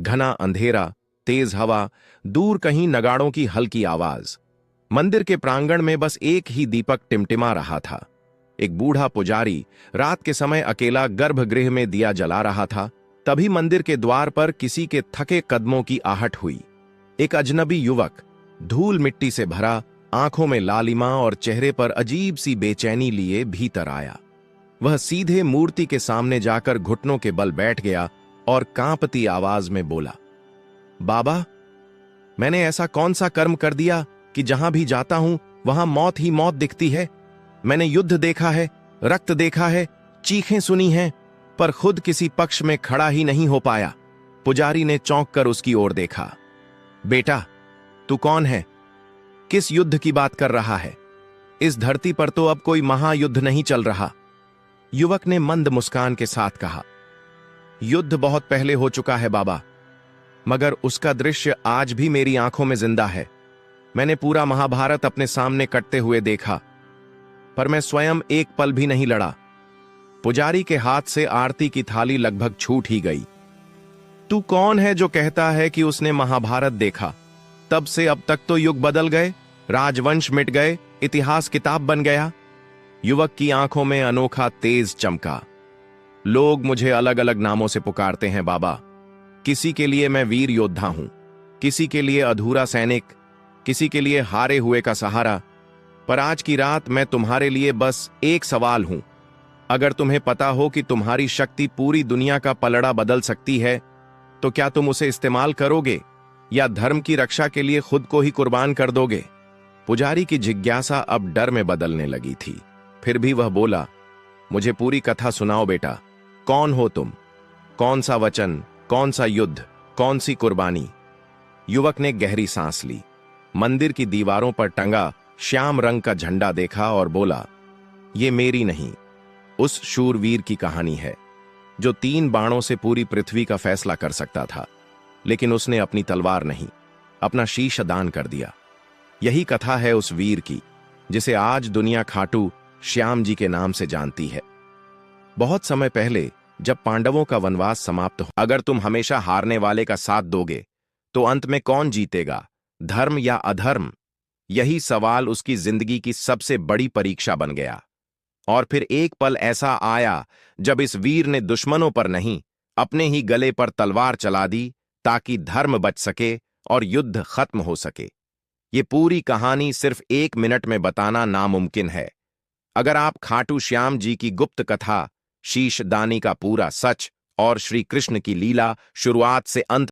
घना अंधेरा, तेज हवा, दूर कहीं नगाड़ों की हल्की आवाज। मंदिर के प्रांगण में बस एक ही दीपक टिमटिमा रहा था। एक बूढ़ा पुजारी रात के समय अकेला गर्भगृह में दिया जला रहा था। तभी मंदिर के द्वार पर किसी के थके कदमों की आहट हुई। एक अजनबी युवक, धूल मिट्टी से भरा, आंखों में लालिमा और चेहरे पर अजीब सी बेचैनी लिए भीतर आया। वह सीधे मूर्ति के सामने जाकर घुटनों के बल बैठ गया और कांपती आवाज में बोला, बाबा, मैंने ऐसा कौन सा कर्म कर दिया कि जहां भी जाता हूं वहां मौत ही मौत दिखती है। मैंने युद्ध देखा है, रक्त देखा है, चीखें सुनी हैं, पर खुद किसी पक्ष में खड़ा ही नहीं हो पाया। पुजारी ने चौंक कर उसकी ओर देखा। बेटा, तू कौन है? किस युद्ध की बात कर रहा है? इस धरती पर तो अब कोई महायुद्ध नहीं चल रहा। युवक ने मंद मुस्कान के साथ कहा, युद्ध बहुत पहले हो चुका है बाबा, मगर उसका दृश्य आज भी मेरी आंखों में जिंदा है। मैंने पूरा महाभारत अपने सामने कटते हुए देखा, पर मैं स्वयं एक पल भी नहीं लड़ा। पुजारी के हाथ से आरती की थाली लगभग छूट ही गई। तू कौन है जो कहता है कि उसने महाभारत देखा? तब से अब तक तो युग बदल गए, राजवंश मिट गए, इतिहास किताब बन गया। युवक की आंखों में अनोखा तेज चमका। लोग मुझे अलग अलग नामों से पुकारते हैं बाबा। किसी के लिए मैं वीर योद्धा हूं, किसी के लिए अधूरा सैनिक, किसी के लिए हारे हुए का सहारा। पर आज की रात मैं तुम्हारे लिए बस एक सवाल हूं। अगर तुम्हें पता हो कि तुम्हारी शक्ति पूरी दुनिया का पलड़ा बदल सकती है, तो क्या तुम उसे इस्तेमाल करोगे या धर्म की रक्षा के लिए खुद को ही कुर्बान कर दोगे? पुजारी की जिज्ञासा अब डर में बदलने लगी थी। फिर भी वह बोला, मुझे पूरी कथा सुनाओ बेटा। कौन हो तुम? कौन सा वचन, कौन सा युद्ध, कौन सी कुर्बानी? युवक ने गहरी सांस ली, मंदिर की दीवारों पर टंगा श्याम रंग का झंडा देखा और बोला, यह मेरी नहीं, उस शूरवीर की कहानी है जो 3 बाणों से पूरी पृथ्वी का फैसला कर सकता था, लेकिन उसने अपनी तलवार नहीं, अपना शीश दान कर दिया। यही कथा है उस वीर की जिसे आज दुनिया खाटू श्याम जी के नाम से जानती है। बहुत समय पहले जब पांडवों का वनवास समाप्त हो, अगर तुम हमेशा हारने वाले का साथ दोगे तो अंत में कौन जीतेगा, धर्म या अधर्म? यही सवाल उसकी जिंदगी की सबसे बड़ी परीक्षा बन गया। और फिर एक पल ऐसा आया जब इस वीर ने दुश्मनों पर नहीं, अपने ही गले पर तलवार चला दी ताकि धर्म बच सके और युद्ध खत्म हो सके। ये पूरी कहानी सिर्फ 1 मिनट में बताना नामुमकिन है। अगर आप खाटू श्याम जी की गुप्त कथा, शीश दानी का पूरा सच और श्री कृष्ण की लीला शुरुआत से अंत